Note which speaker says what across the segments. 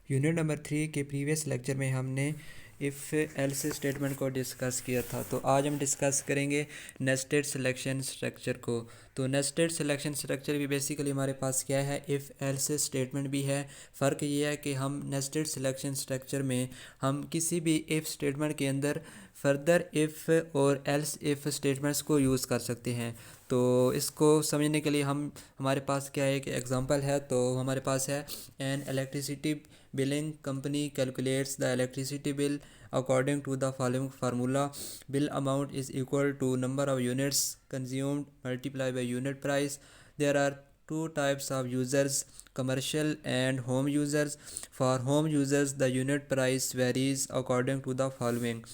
Speaker 1: Unit number 3 के previous lecture में हमने इफ़ एल्स स्टेटमेंट को डिस्कस किया था। तो आज हम डिस्कस करेंगे नेस्टेड सिलेक्शन स्ट्रक्चर को। तो नेस्टेड सिलेक्शन स्ट्रक्चर भी बेसिकली हमारे पास क्या है, इफ़ एल्स स्टेटमेंट भी है। फ़र्क ये है कि हम नेस्टेड सिलेक्शन स्ट्रक्चर में हम किसी भी इफ़ स्टेटमेंट के अंदर फर्दर इफ़ और एल्स इफ़ स्टेटमेंट्स को यूज़ कर सकते हैं। तो इसको समझने के लिए हमारे पास क्या है, एक एग्जांपल है। तो हमारे पास है N electricity billing company calculates the electricity bill according to the following formula. Bill amount is equal to number of units consumed multiplied by unit price. There are two types of users, commercial and home users. For home users the unit price varies according to the following.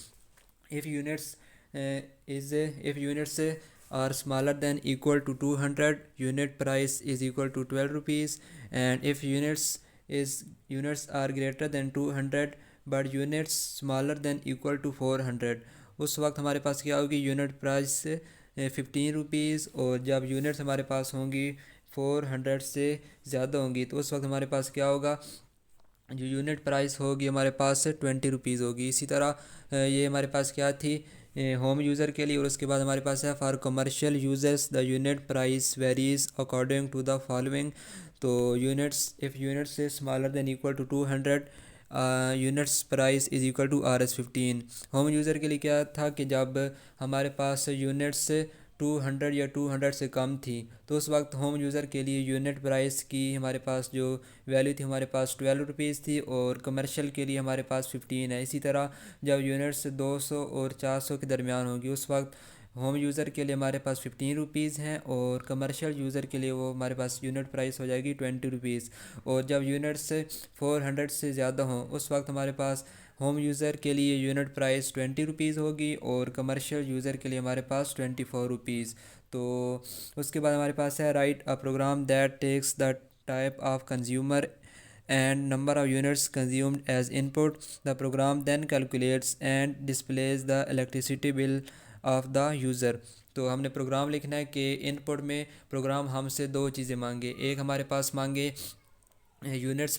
Speaker 1: If units if units are smaller than equal to 200, unit price is equal to 12 rupees. And if units are greater than 200 but units smaller than equal to 400, उस वक्त हमारे पास क्या होगी, unit price 15 rupees. और जब units हमारे पास होंगी 400 से ज़्यादा होंगी तो उस वक्त हमारे पास क्या होगा, जो यूनिट प्राइस होगी हमारे पास 20 रुपीज़ होगी। इसी तरह ये हमारे पास क्या थी, होम यूज़र के लिए। और उसके बाद हमारे पास है for commercial users the unit price varies according to the following. तो units if units is smaller than equal to 200, units price is equal to RS15। Home user के लिए क्या था कि जब हमारे पास यूनिट्स 200 या 200 से कम थी तो उस वक्त होम यूज़र के लिए यूनिट प्राइस की हमारे पास जो वैल्यू थी हमारे पास 12 रुपीज़ थी और कमर्शियल के लिए हमारे पास 15 है। इसी तरह जब यूनिट्स 200 और 400 के दरमियान होगी उस वक्त होम यूज़र के लिए हमारे पास 15 रुपीज़ हैं और कमर्शियल यूज़र के लिए वो हमारे पास यूनिट प्राइस हो जाएगी 20 रुपीज़। और जब यूनिट्स 400 से ज़्यादा हों उस वक्त हमारे पास होम यूज़र के लिए यूनिट प्राइस 20 रुपीज़ होगी और कमर्शियल यूज़र के लिए हमारे पास 24 रुपीज़। तो उसके बाद हमारे पास है write a program that takes the type of consumer and number of units consumed as input. The program then calculates and displays the electricity bill of the user. तो हमने प्रोग्राम लिखना है कि इनपुट में प्रोग्राम हमसे दो चीज़ें मांगे। एक हमारे पास मांगे यूनिट्स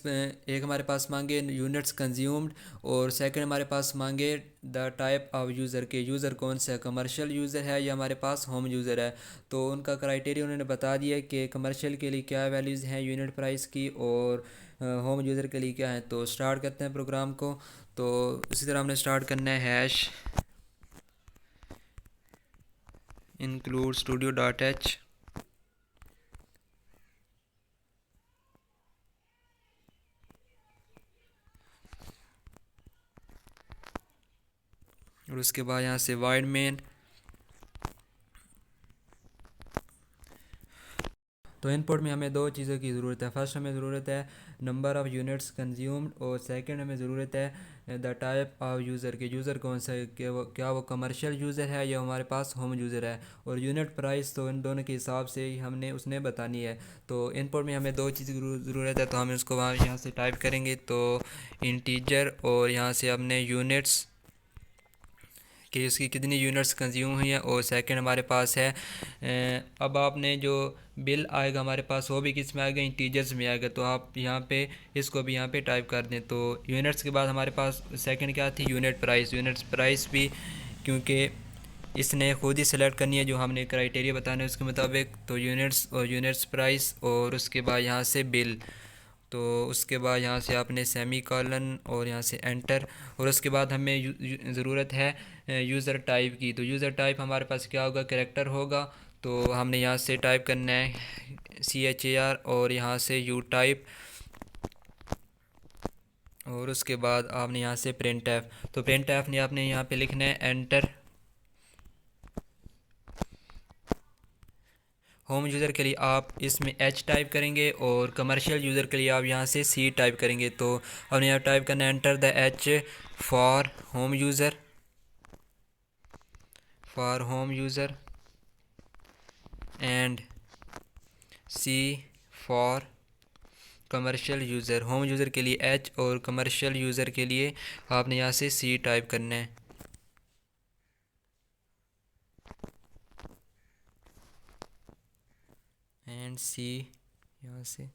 Speaker 1: कंज्यूम्ड और सेकंड हमारे पास मांगे द टाइप ऑफ यूज़र के यूज़र कौन सा है, कमर्शियल यूज़र है या हमारे पास होम यूज़र है। तो उनका क्राइटेरिया उन्होंने बता दिया कि कमर्शियल के लिए क्या वैल्यूज़ हैं यूनिट प्राइस की और होम यूज़र के लिए क्या है। तो स्टार्ट करते हैं प्रोग्राम को। तो इसी तरह हमने स्टार्ट करना है hash include studio dot H. और उसके बाद यहाँ से वाइड मेन। तो इनपुट में हमें दो चीज़ों की ज़रूरत है। फर्स्ट हमें ज़रूरत है नंबर ऑफ़ यूनिट्स कंज्यूम्ड और सेकंड हमें ज़रूरत है द टाइप ऑफ यूज़र के यूज़र कौन सा है, क्या वो कमर्शियल यूज़र है या हमारे पास होम यूज़र है। और यूनिट प्राइस तो इन दोनों के हिसाब से ही हमने उसने बतानी है। तो इनपुट में हमें दो चीज़ की ज़रूरत है तो हम इसको वहाँ यहाँ से टाइप करेंगे। तो इंटीजर और यहाँ से हमने यूनिट्स कि उसकी कितनी यूनिट्स कंज्यूम हुई हैं और सेकंड हमारे पास है अब आपने जो बिल आएगा हमारे पास वो भी किस में आएगा, इंटीजर्स में आएगा। तो आप यहाँ पे इसको भी यहाँ पे टाइप कर दें। तो यूनिट्स के बाद हमारे पास सेकंड क्या थी, यूनिट प्राइस भी क्योंकि इसने खुद ही सेलेक्ट करनी है जो हमने क्राइटेरिया बताने उसके मुताबिक। तो यूनिट्स और यूनिट्स प्राइस और उसके बाद यहाँ से बिल। तो उसके बाद यहाँ से आपने सेमी कॉलन और यहाँ से एंटर। और उसके बाद हमें ज़रूरत है यूज़र टाइप की। तो यूज़र टाइप हमारे पास क्या होगा, कैरेक्टर होगा। तो हमने यहाँ से टाइप करना है CHAR और यहाँ से यू टाइप और उसके बाद आपने यहाँ से प्रिंट एफ। तो प्रिंट एफ ने आपने यहाँ पे लिखना है एंटर। होम यूज़र के लिए आप इसमें H टाइप करेंगे और कमर्शियल यूज़र के लिए आप यहाँ से C टाइप करेंगे। तो हमने यहाँ टाइप करना है enter the H for home user and C for commercial user. Home user के लिए H और कमर्शियल यूज़र के लिए आपने यहाँ से C टाइप करना है। एंड C यहाँ से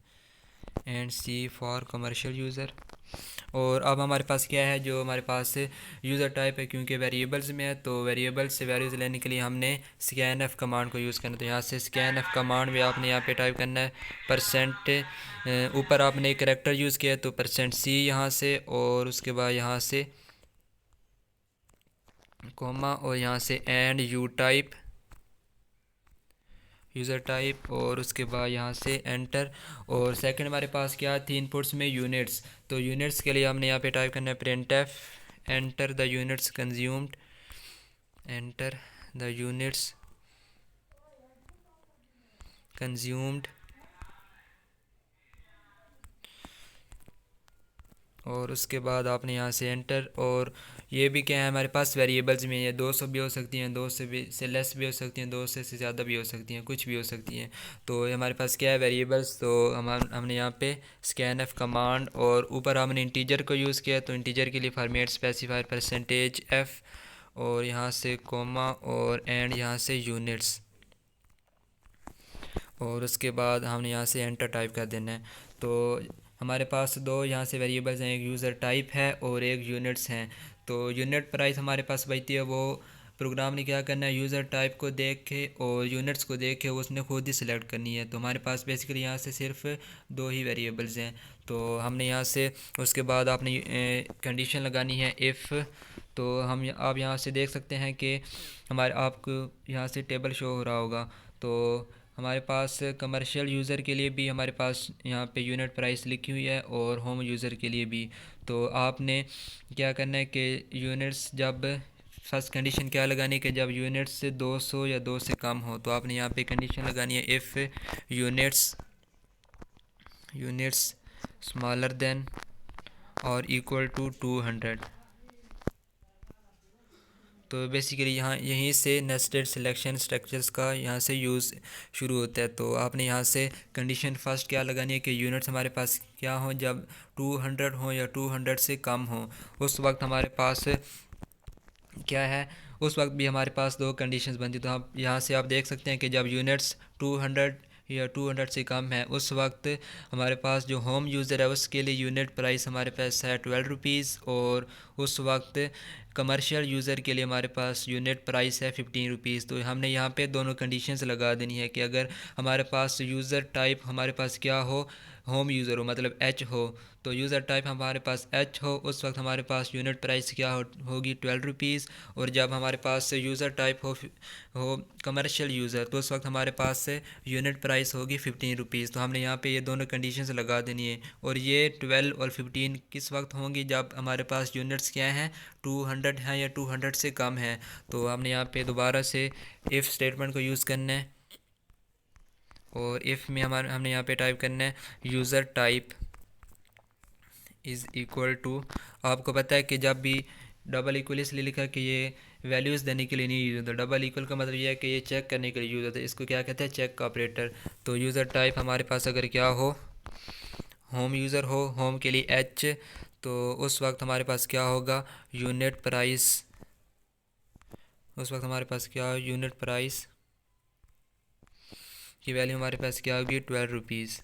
Speaker 1: and C for commercial user. और अब हमारे पास क्या है, जो हमारे पास यूज़र टाइप है, क्योंकि वेरिएबल्स में है तो वेरिएबल्स से वैल्यूज़ लेने के लिए हमने स्कैन एफ कमांड को यूज़ करना है। तो यहाँ से स्कैन एफ कमांड में आपने यहाँ पे टाइप करना है परसेंट, ऊपर आपने एक करेक्टर यूज़ किया है तो %C यहाँ से, और उसके बाद यहाँ से कोमा, और यहाँ से and you type user type, और उसके बाद यहाँ से एंटर। और सेकंड हमारे पास क्या थी इनपुट्स में, यूनिट्स। तो यूनिट्स के लिए हमने यहाँ पे टाइप करना है printf enter the units consumed, enter the units consumed. और उसके बाद आपने यहाँ से एंटर। और ये भी क्या है हमारे पास वेरिएबल्स में, ये 200 भी हो सकती हैं, 200 से लेस भी हो सकती हैं, 200 से ज़्यादा भी हो सकती हैं, कुछ भी हो सकती हैं। तो ये हमारे पास क्या है वेरिएबल्स। तो हमने यहाँ पे स्कैन एफ कमांड, और ऊपर हमने इंटीजर को यूज़ किया, तो इंटीजर के लिए फॉर्मेट स्पेसिफायर %f, और यहाँ से कोमा, और एंड यहाँ से यूनिट्स। और उसके बाद हमने यहाँ से एंटर टाइप कर देना है। तो हमारे पास दो यहाँ से वेरिएबल्स हैं, एक यूज़र टाइप है और एक यूनिट्स हैं। तो यूनिट प्राइस हमारे पास बचती है, वो प्रोग्राम ने क्या करना है, यूज़र टाइप को देख के और यूनिट्स को देख के उसने खुद ही सिलेक्ट करनी है। तो हमारे पास बेसिकली यहाँ से सिर्फ दो ही वेरिएबल्स हैं। तो हमने यहाँ से उसके बाद आपने कंडीशन लगानी है इफ़। तो आप यहाँ से देख सकते हैं कि हमारे आपको यहाँ से टेबल शो हो रहा होगा। तो हमारे पास कमर्शियल यूज़र के लिए भी हमारे पास यहाँ पे यूनिट प्राइस लिखी हुई है, और होम यूज़र के लिए भी। तो आपने क्या करना है कि यूनिट्स जब फर्स्ट कंडीशन क्या लगानी है कि जब यूनिट्स से 200 या 2 से कम हो, तो आपने यहाँ पे कंडीशन लगानी है if units units smaller then और इक्वल टू 200। तो बेसिकली यहाँ यहीं से नेस्टेड सिलेक्शन स्ट्रक्चर्स का यहाँ से यूज़ शुरू होता है। तो आपने यहाँ से कंडीशन फर्स्ट क्या लगानी है कि यूनिट्स हमारे पास क्या हो, जब 200 हो या 200 से कम हो, उस वक्त हमारे पास क्या है, उस वक्त भी हमारे पास दो कंडीशंस बनती। तो आप यहाँ से आप देख सकते हैं कि जब यूनिट्स 200 या 200 से कम है, उस वक्त हमारे पास जो होम यूज़र है उसके लिए यूनिट प्राइस हमारे पास है 12 रुपीज़, और उस वक्त कमर्शियल यूज़र के लिए हमारे पास यूनिट प्राइस है 15 रुपीज़। तो हमने यहाँ पे दोनों कंडीशंस लगा देनी है कि अगर हमारे पास यूज़र टाइप हमारे पास क्या हो, होम यूज़र हो, मतलब एच हो, तो यूज़र टाइप हमारे पास एच हो, उस वक्त हमारे पास यूनिट प्राइस क्या होगी 12 रुपीज़। और जब हमारे पास यूज़र टाइप हो कमर्शियल यूज़र, तो उस वक्त हमारे पास से यूनिट प्राइस होगी 15 रुपीज़। तो हमने यहाँ पे ये दोनों कंडीशंस लगा देनी है। और ये 12 और 15 किस वक्त होंगी, जब हमारे पास यूनिट्स क्या हैं 200 हैं या 200 से कम है। तो हमने यहाँ पे दोबारा से इफ़ स्टेटमेंट को यूज़ करना है, और इफ़ में हमने यहाँ पे टाइप करना है user type is equal to. आपको पता है कि जब भी डबल इक्वल इसलिए लिखा कि ये वैल्यूज़ देने के लिए नहीं यूज़ होता, डबल इक्वल का मतलब ये है कि ये चेक करने के लिए यूज़ होता है, इसको क्या कहते हैं, चेक का ऑपरेटर। तो यूज़र टाइप हमारे पास अगर क्या हो, होम यूज़र हो, होम के लिए एच, तो उस वक्त हमारे पास क्या होगा, यूनिट प्राइस, उस वक्त हमारे पास क्या हो, यूनिट प्राइस की वैल्यू हमारे पास क्या होगी 12 रुपीज़।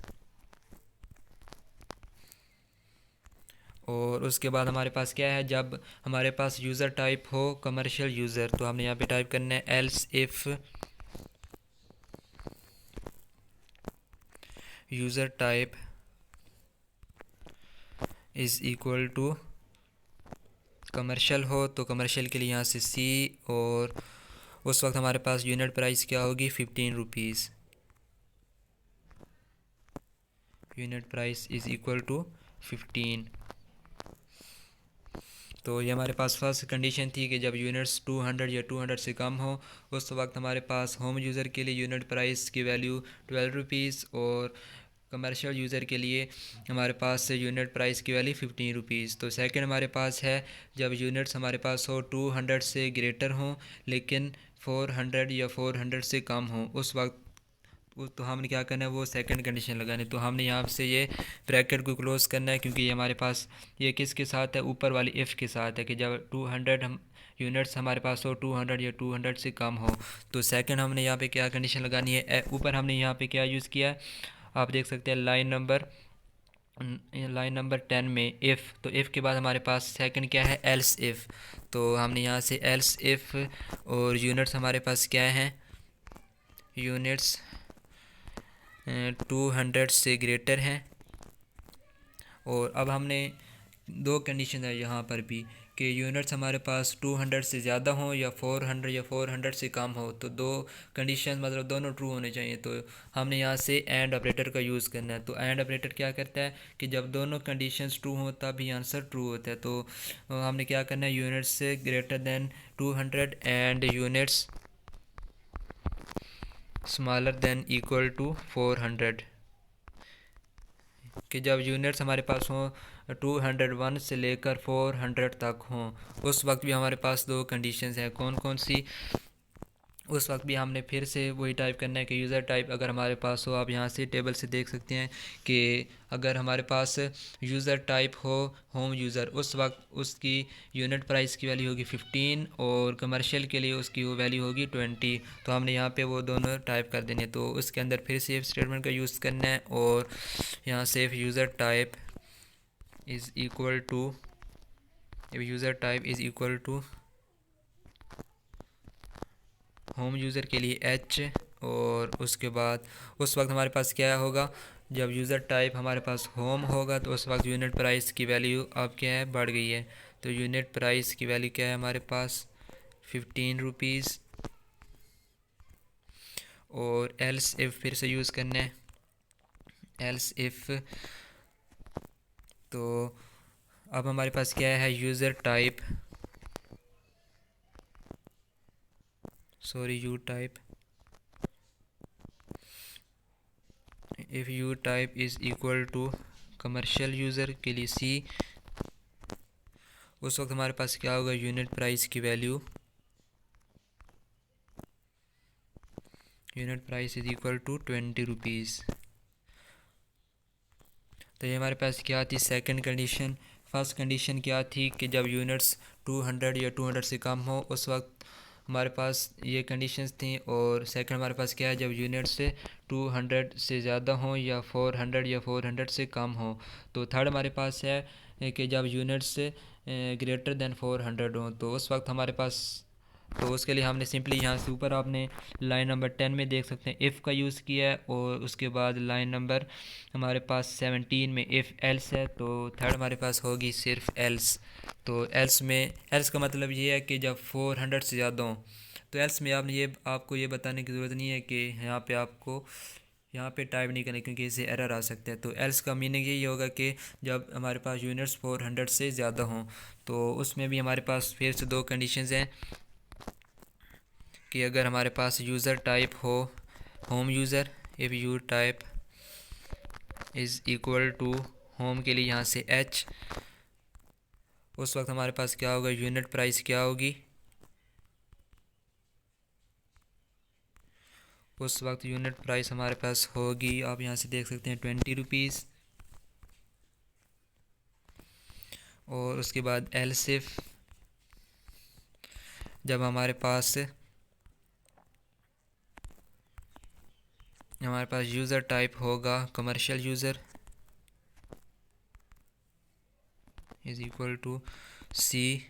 Speaker 1: और उसके बाद हमारे पास क्या है, जब हमारे पास यूज़र टाइप हो कमर्शियल यूज़र, तो हमने यहाँ पे टाइप करना है else if user type is equal to commercial हो, तो कमर्शियल के लिए यहाँ से सी, और उस वक्त हमारे पास यूनिट प्राइस क्या होगी 15 rupees. Unit price is equal to 15। तो ये हमारे पास फर्स्ट कंडीशन थी कि जब यूनिट्स 200 या 200 से कम हो, उस वक्त हमारे पास होम यूज़र के लिए यूनिट प्राइस की वैल्यू 12 रुपीज़, और कमर्शियल यूज़र के लिए हमारे पास यूनिट प्राइस की वैल्यू 15 रुपीज़। तो सेकंड हमारे पास है जब यूनिट्स हमारे पास हो 200 से ग्रेटर हों लेकिन 400 या 400 से कम हो, उस वक्त तो हमने क्या करना है, वो सेकंड कंडीशन लगानी। तो हमने यहाँ से ये ब्रैकेट को क्लोज़ करना है, क्योंकि ये हमारे पास ये किसके साथ है, ऊपर वाली इफ़ के साथ है कि जब 200 हम यूनिट्स हमारे पास हो 200 या 200 से कम हो। तो सेकंड हमने यहाँ पे क्या कंडीशन लगानी है, ऊपर हमने यहाँ पे क्या यूज़ किया है, आप देख सकते हैं लाइन नंबर लाइन नंबर 10 में इफ़, तो इफ़ के बाद हमारे पास सेकंड क्या है, एल्स इफ़। तो हमने यहाँ से एल्स इफ़, और यूनिट्स हमारे पास क्या हैं, यूनिट्स 200 से ग्रेटर हैं। और अब हमने दो कंडीशन है यहाँ पर भी कि यूनिट्स हमारे पास 200 से ज़्यादा हों या 400 या 400 से कम हो, तो दो कंडीशन मतलब दोनों ट्रू होने चाहिए। तो हमने यहाँ से एंड ऑपरेटर का यूज़ करना है। तो एंड ऑपरेटर क्या करता है कि जब दोनों कंडीशंस ट्रू हो तब ही आंसर ट्रू होता है। तो हमने क्या करना है, यूनिट्स से greater than 200 and units smaller than equal to 400, कि जब यूनिट्स हमारे पास हों 201 से लेकर 400 तक हों, उस वक्त भी हमारे पास दो कंडीशंस हैं। कौन कौन सी, उस वक्त भी हमने फिर से वही टाइप करना है कि यूज़र टाइप अगर हमारे पास हो, आप यहाँ से टेबल से देख सकते हैं कि अगर हमारे पास यूज़र टाइप हो होम यूज़र, उस वक्त उसकी यूनिट प्राइस की वैल्यू होगी 15 और कमर्शियल के लिए उसकी वो वैल्यू होगी 20। तो हमने यहाँ पे वो दोनों टाइप कर देने। तो उसके अंदर फिर से इफ स्टेटमेंट का यूज़ करना है, और यहाँ से if user type is equal to, if user type is equal to home user के लिए एच, और उसके बाद उस वक्त हमारे पास क्या होगा, जब यूज़र टाइप हमारे पास होम होगा तो उस वक्त यूनिट प्राइस की वैल्यू अब क्या है, बढ़ गई है। तो यूनिट प्राइस की वैल्यू क्या है हमारे पास, 15 रुपीज़। और एल्स इफ़ फिर से यूज़ करना है, एल्स इफ़। तो अब हमारे पास क्या है, user type, sorry you type, if you type is equal to commercial user के लिए सी, उस वक्त हमारे पास क्या होगा, यूनिट प्राइस की value, unit price is equal to 20 rupees. तो ये हमारे पास क्या थी, सेकंड कंडीशन। फर्स्ट कंडीशन क्या थी कि जब यूनिट्स 200 या 200 से कम हो उस वक्त हमारे पास ये कंडीशंस थी। और सेकंड हमारे पास क्या है, जब यूनिट्स 200 से ज़्यादा हों या 400 या 400 से कम हो। तो थर्ड हमारे पास है कि जब यूनिट्स ग्रेटर दैन 400 हों, तो उस वक्त हमारे पास, तो उसके लिए हमने सिंपली यहाँ से ऊपर आपने लाइन नंबर 10 में देख सकते हैं इफ़ का यूज़ किया है, और उसके बाद लाइन नंबर हमारे पास 17 में इफ़ एल्स है। तो थर्ड हमारे पास होगी सिर्फ एल्स। तो एल्स में, एल्स का मतलब ये है कि जब 400 से ज़्यादा हो, तो एल्स में आपको ये बताने की ज़रूरत नहीं है कि यहाँ पे आपको यहाँ पे टाइप नहीं करना, क्योंकि इससे एरर आ सकता है। तो एल्स का मीनिंग यही होगा कि जब हमारे पास यूनिट्स 400 से ज़्यादा हों, तो उसमें भी हमारे पास फिर से दो कंडीशंस हैं कि अगर हमारे पास यूज़र टाइप हो home user, if you type is equal to home के लिए यहाँ से एच, उस वक्त हमारे पास क्या होगा, यूनिट प्राइस क्या होगी, उस वक्त यूनिट प्राइस हमारे पास होगी, आप यहाँ से देख सकते हैं 20 रुपीज़। और उसके बाद एलसिफ, जब हमारे पास यूज़र टाइप होगा commercial user is equal to C,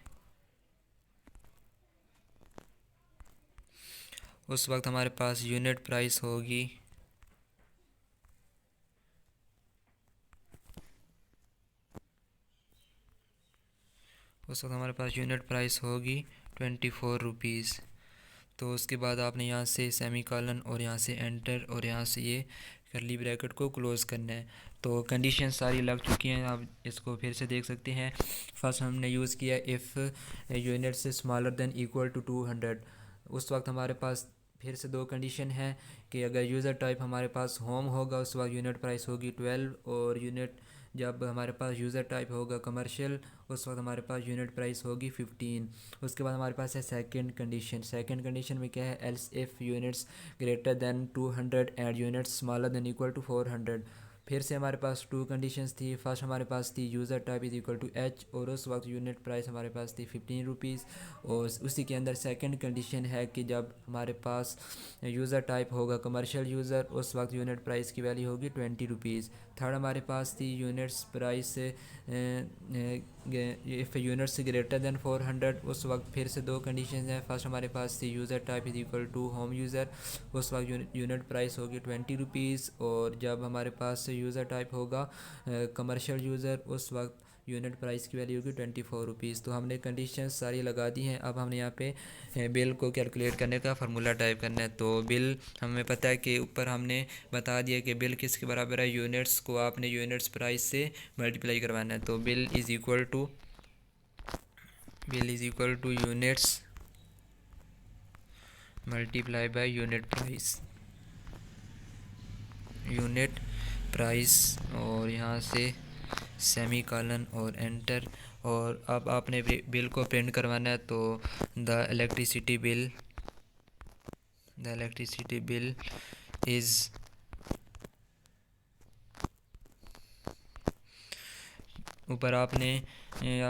Speaker 1: उस वक्त हमारे पास यूनिट प्राइस होगी, उस वक्त हमारे पास यूनिट प्राइस होगी 24 रुपीज़। तो उसके बाद आपने यहाँ से सेमी कॉलन और यहाँ से एंटर और यहाँ से ये करली ब्रैकेट को क्लोज़ करना है। तो कंडीशन सारी लग चुकी हैं, आप इसको फिर से देख सकते हैं। फर्स्ट हमने यूज़ किया इफ़ यूनिट से स्मॉलर देन इक्वल टू 200, उस वक्त हमारे पास फिर से दो कंडीशन है कि अगर यूज़र टाइप हमारे पास होम होगा उस वक्त यूनिट प्राइस होगी 12, और यूनिट जब हमारे पास यूज़र टाइप होगा कमर्शियल उस वक्त हमारे पास यूनिट प्राइस होगी 15। उसके बाद हमारे पास है सेकंड कंडीशन। सेकंड कंडीशन में क्या है, else if units greater than 200 and units smaller than equal to 400, फिर से हमारे पास टू कंडीशंस थी। फर्स्ट हमारे पास थी user type is equal to H, और उस वक्त यूनिट प्राइस हमारे पास थी 15 रुपीज़। और उसी के अंदर सेकंड कंडीशन है कि जब हमारे पास यूज़र टाइप होगा कमर्शियल यूज़र, उस वक्त यूनिट प्राइस की वैल्यू होगी 20 रुपीज़। थर्ड हमारे पास थी units price if units greater than 400, उस वक्त फिर से दो कंडीशन हैं। फर्स्ट हमारे पास थी user type is equal to home user, उस वक्त यूनिट प्राइस होगी 20 रुपीज़। और जब हमारे पास यूज़र टाइप होगा कमर्शियल यूज़र, उस वक्त यूनिट प्राइस की वैल्यू होगी 24 रुपीज़। तो हमने कंडीशन सारी लगा दी हैं। अब हमने यहाँ पे बिल को कैलकुलेट करने का फार्मूला टाइप करना है। तो बिल हमें पता है कि यूनिट्स बता दिया कि बिल किसके बराबर है, यूनिट्स को आपने यूनिट्स प्राइस से मल्टीप्लाई करवाना है। तो bill is equal two units multiply by unit price, और यहाँ से सेमी कॉलन और एंटर। और अब आपने बिल को प्रिंट करवाना है। तो द इलेक्ट्रिसिटी बिल इज़ ऊपर आप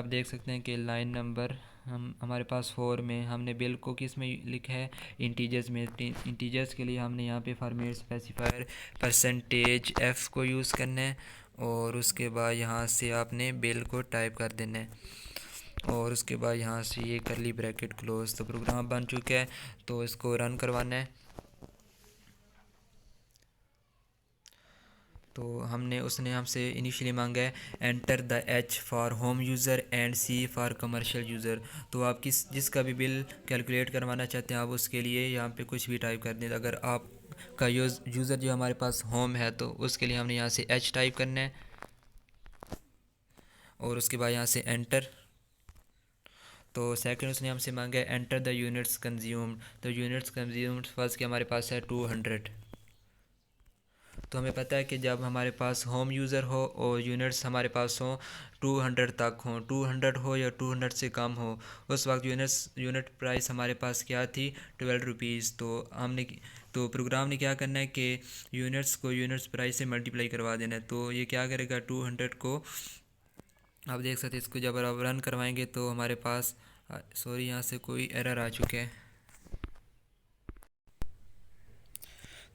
Speaker 1: देख सकते हैं कि लाइन नंबर हमारे पास 4 में हमने बिल को किस में लिखा है, इंटीजर्स में। इंटीजर्स के लिए हमने यहाँ पे फॉर्मेट स्पेसिफायर परसेंटेज एफ को यूज़ करना है, और उसके बाद यहाँ से आपने बिल को टाइप कर देना है, और उसके बाद यहाँ से ये करली ब्रैकेट क्लोज। तो प्रोग्राम बन चुका है, तो इसको रन करवाना है। तो उसने हमसे इनिशियली मांगा है enter the H for home user and C for commercial user. तो आप जिसका भी बिल कैलकुलेट करवाना चाहते हैं आप उसके लिए यहाँ पे कुछ भी टाइप कर दें। अगर आप का यूज़र जो हमारे पास होम है तो उसके लिए हमने यहाँ से एच टाइप करना है, और उसके बाद यहाँ से एंटर। तो सेकंड उसने हमसे मांगा है एंटर द यूनिट्स कंज्यूम्ड। तो यूनिट्स कंज्यूम्ड फर्स्ट के हमारे पास है 200। तो हमें पता है कि जब हमारे पास होम यूज़र हो और यूनिट्स हमारे पास हों 200 तक हों, 200 हो या 200 से कम हो, उस वक्त यूनिट प्राइस हमारे पास क्या थी, 12 रुपीज़। तो प्रोग्राम ने क्या करना है कि यूनिट्स को यूनिट्स प्राइस से मल्टीप्लाई करवा देना है। तो ये क्या करेगा, 200 को आप देख सकते हैं, इसको जब आप रन करवाएंगे तो हमारे पास सॉरी यहाँ से कोई एरर आ चुका है।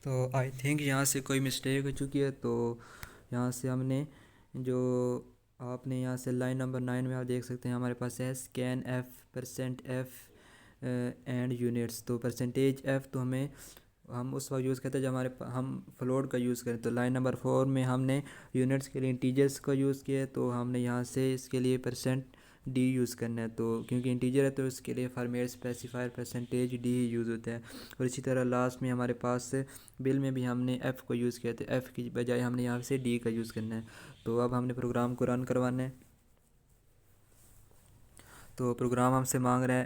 Speaker 1: तो आई थिंक यहाँ से कोई मिस्टेक हो चुकी है। तो यहाँ से हमने जो आपने यहाँ से लाइन नंबर 9 में आप देख सकते हैं हमारे पास है scan F percent F and units. तो परसेंटेज एफ तो हम उस वक्त यूज़ करते हैं जब हम फ्लोट का यूज़ करें। तो लाइन नंबर 4 में हमने यूनिट्स के लिए इंटीजर्स का यूज़ किया है, तो हमने यहाँ से इसके लिए परसेंट डी यूज़ करना है। तो क्योंकि इंटीजर है तो इसके लिए फॉर्मेट स्पेसिफायर परसेंटेज डी ही यूज़ होता है। और इसी तरह लास्ट में हमारे पास बिल में भी हमने एफ़ को यूज़ किया, तो एफ़ की बजाय हमने यहाँ से डी का यूज़ करना है। तो अब हमने प्रोग्राम को रन करवाना है। तो प्रोग्राम हमसे मांग रहा है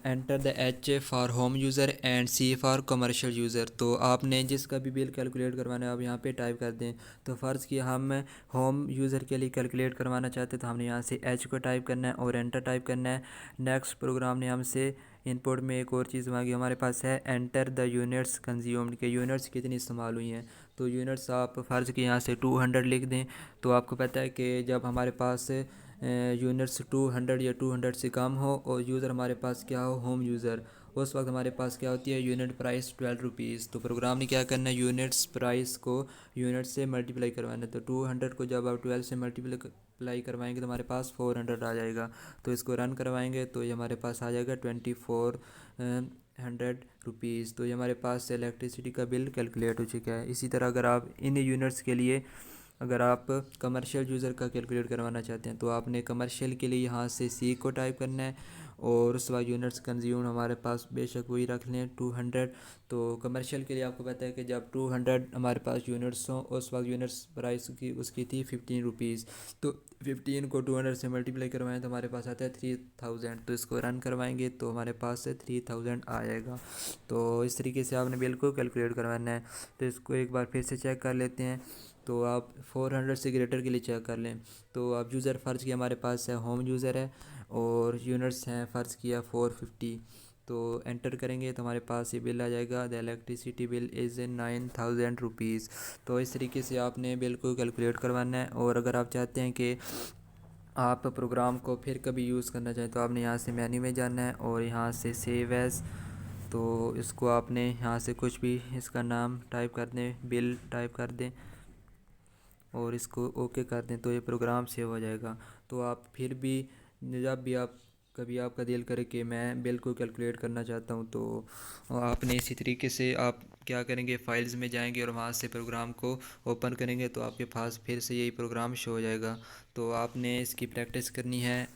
Speaker 1: enter the H for home user and C for commercial user. तो आपने जिसका भी बिल कैलकुलेट करवाना है आप यहाँ पे टाइप कर दें। तो फ़र्ज़ किया हम होम यूज़र के लिए कैलकुलेट करवाना चाहते तो हमने यहाँ से एच को टाइप करना है और एंटर टाइप करना है। नेक्स्ट प्रोग्राम ने हमसे इनपुट में एक और चीज़ मांगी, हमारे पास है एंटर द यूनिट्स कंज्यूम्ड के यूनिट्स कितनी इस्तेमाल हुई हैं। तो यूनिट्स आप फ़र्ज़ की यहाँ से 200 लिख दें। तो आपको पता है कि जब हमारे पास यूनिट्स 200 या 200 से कम हो और यूज़र हमारे पास क्या हो, होम यूज़र, उस वक्त हमारे पास क्या होती है, यूनिट प्राइस 12 रुपीज़। तो प्रोग्राम ने क्या करना है, यूनिट्स प्राइस को यूनिट से मल्टीप्लाई करवाना है। तो 200 को जब आप 12 से मल्टीप्लाई करवाएंगे तो हमारे पास 400 आ जाएगा। तो इसको रन करवाएंगे तो ये हमारे पास आ जाएगा 2400 रुपीज़। तो ये हमारे पास इलेक्ट्रिसिटी का बिल कैलकुलेट हो चुका है। इसी तरह अगर आप इन यूनिट्स के लिए अगर आप कमर्शियल यूज़र का कैलकुलेट करवाना चाहते हैं तो आपने कमर्शियल के लिए यहाँ से सी को टाइप करना है, और उस वक्त यूनिट्स कंज्यूम हमारे पास बेशक वही रख लें 200। तो कमर्शियल के लिए आपको पता है कि जब 200 हमारे पास यूनिट्स हों उस वक्त यूनिट्स प्राइस की उसकी थी 15 रुपीज़। तो 15 को 200 से मल्टीप्लाई करवाएं तो हमारे पास आता है 3000। तो इसको रन करवाएंगे तो हमारे पास से 3000 आ जाएगा। तो इस तरीके से आपने बिल को कैलकुलेट करवाना है। तो इसको एक बार फिर से चेक कर लेते हैं। तो आप 400 से ग्रेटर के लिए चेक कर लें। तो आप यूज़र फ़र्ज़ किया हमारे पास है होम यूज़र है, और यूनिट्स हैं फ़र्ज़ किया 450। तो एंटर करेंगे तो हमारे पास ये बिल आ जाएगा, the electricity bill is 9,000 rupees. तो इस तरीके से आपने बिल को कैलकुलेट करवाना है। और अगर आप चाहते हैं कि आप प्रोग्राम को फिर कभी यूज़ करना चाहें तो आपने यहाँ से मेन्यू में जाना है और यहाँ से सेव एज़, तो इसको आपने यहाँ से कुछ भी इसका नाम टाइप कर दें, बिल टाइप कर दें और इसको ओके कर दें तो ये प्रोग्राम सेव हो जाएगा। तो आप फिर भी जब भी आप कभी आपका दिल करे कि मैं बिल को कैलकुलेट करना चाहता हूँ तो आपने इसी तरीके से आप क्या करेंगे, फाइल्स में जाएंगे और वहाँ से प्रोग्राम को ओपन करेंगे तो आपके पास फिर से यही प्रोग्राम शो हो जाएगा। तो आपने इसकी प्रैक्टिस करनी है।